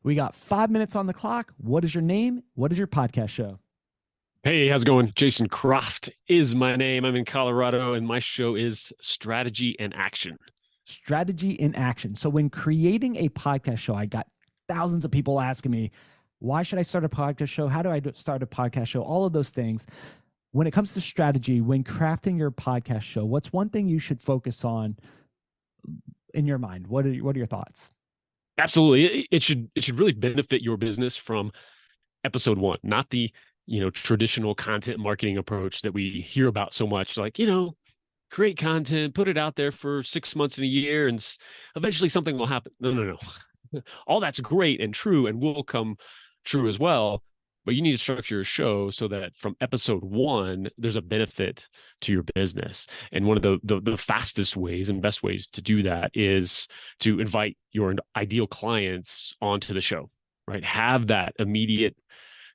We got 5 minutes on the clock. What is your name? What is your podcast show? Hey, how's it going? Jason Croft is my name. I'm in Colorado, and my show is Strategy and Action. Strategy in action. So, when creating a podcast show, I got thousands of people asking me, why should I start a podcast show? How do I start a podcast show? All of those things. When it comes to strategy, when crafting your podcast show, what's one thing you should focus on in your mind? What are your thoughts? Absolutely. It should really benefit your business from episode one, not the, traditional content marketing approach that we hear about so much. Like, create content, put it out there for 6 months and a year, and eventually something will happen. No, no, no. All that's great and true and will come true as well. But you need to structure your show so that from episode one, there's a benefit to your business. And one of the fastest ways and best ways to do that is to invite your ideal clients onto the show, right? Have that immediate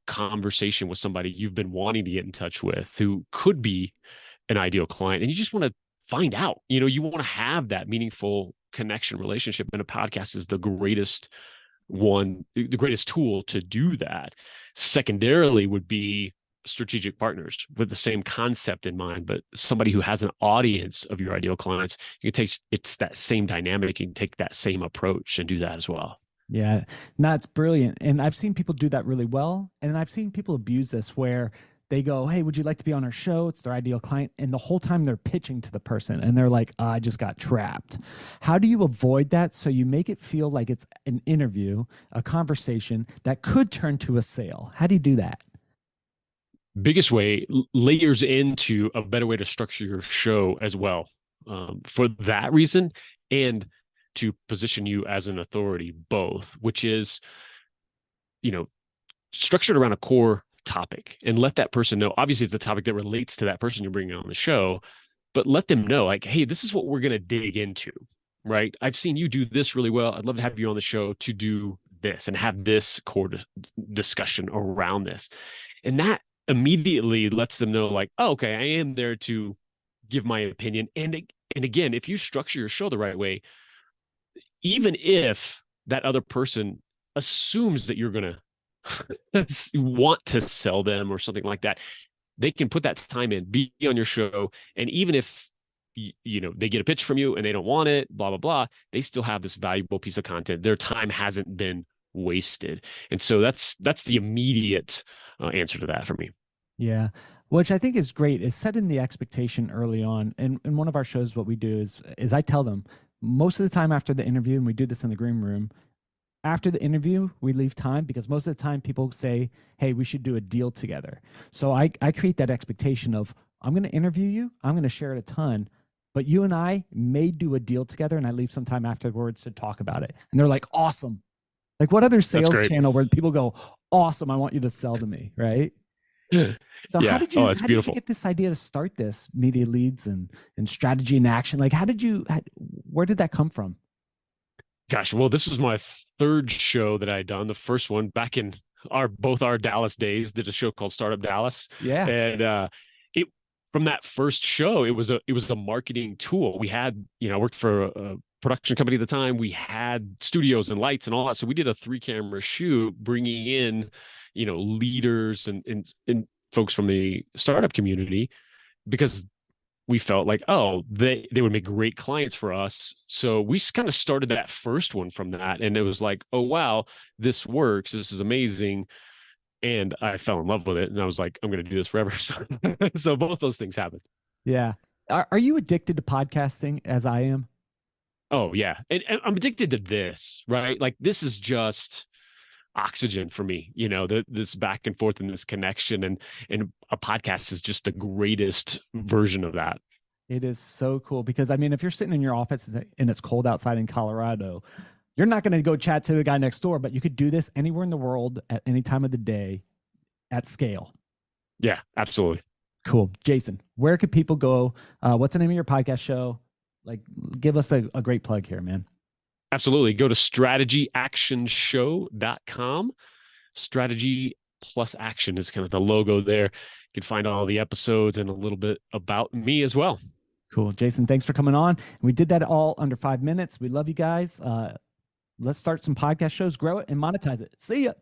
conversation with somebody you've been wanting to get in touch with who could be an ideal client. And you just want to find out, you want to have that meaningful connection relationship. And a podcast is the greatest tool to do that. Secondarily would be strategic partners with the same concept in mind, but somebody who has an audience of your ideal clients. You can take it's that same dynamic. You can take that same approach and do that as well. Yeah, no, it's brilliant. And I've seen people do that really well. And I've seen people abuse this where they go, hey, would you like to be on our show? It's their ideal client. And the whole time they're pitching to the person and they're like, I just got trapped. How do you avoid that so you make it feel like it's an interview, a conversation that could turn to a sale? How do you do that? Biggest way layers into a better way to structure your show as well, for that reason, and to position you as an authority, both, which is, structured around a core topic and let that person know. Obviously, it's a topic that relates to that person you're bringing on the show, but let them know, like, hey, this is what we're going to dig into, right? I've seen you do this really well. I'd love to have you on the show to do this and have this core discussion around this. And that immediately lets them know, like, oh, okay, I am there to give my opinion. And again, if you structure your show the right way, even if that other person assumes that you're going to want to sell them or something like that, they can put that time in, be on your show. And even if, they get a pitch from you and they don't want it, blah, blah, blah, they still have this valuable piece of content. Their time hasn't been wasted. And so that's the immediate answer to that for me. Yeah. Which I think is great is setting the expectation early on. And in one of our shows, what we do is I tell them most of the time after the interview, and we do this in the green room, after the interview, we leave time because most of the time people say, hey, we should do a deal together. So I create that expectation of, I'm going to interview you. I'm going to share it a ton, but you and I may do a deal together, and I leave some time afterwards to talk about it. And they're like, awesome. Like, what other sales channel where people go, awesome, I want you to sell to me, right? So yeah. how did you Beautiful. get this idea to start this media leads and strategy and action? Like, where did that come from? Gosh, well, this was my third show that I had done. The first one back in both our Dallas days, did a show called Startup Dallas. Yeah. And it from that first show, it was a marketing tool. We had, I worked for a production company at the time. We had studios and lights and all that. So we did a 3-camera shoot, bringing in, leaders and folks from the startup community, because we felt like, oh, they would make great clients for us. So we kind of started that first one from that. And it was like, oh, wow, this works. This is amazing. And I fell in love with it. And I was like, I'm going to do this forever. So both those things happened. Yeah. Are you addicted to podcasting as I am? Oh, yeah. And I'm addicted to this, right? Like, this is just oxygen for me, this back and forth and this connection, and a podcast is just the greatest version of that. It is so cool because, I mean, if you're sitting in your office and it's cold outside in Colorado, you're not going to go chat to the guy next door, but you could do this anywhere in the world at any time of the day at scale. Yeah, absolutely. Cool. Jason, where could people go? What's the name of your podcast show? Like, give us a great plug here, man. Absolutely. Go to strategyactionshow.com. Strategy plus action is kind of the logo there. You can find all the episodes and a little bit about me as well. Cool. Jason, thanks for coming on. We did that all under 5 minutes. We love you guys. let's start some podcast shows, grow it, and monetize it. See ya.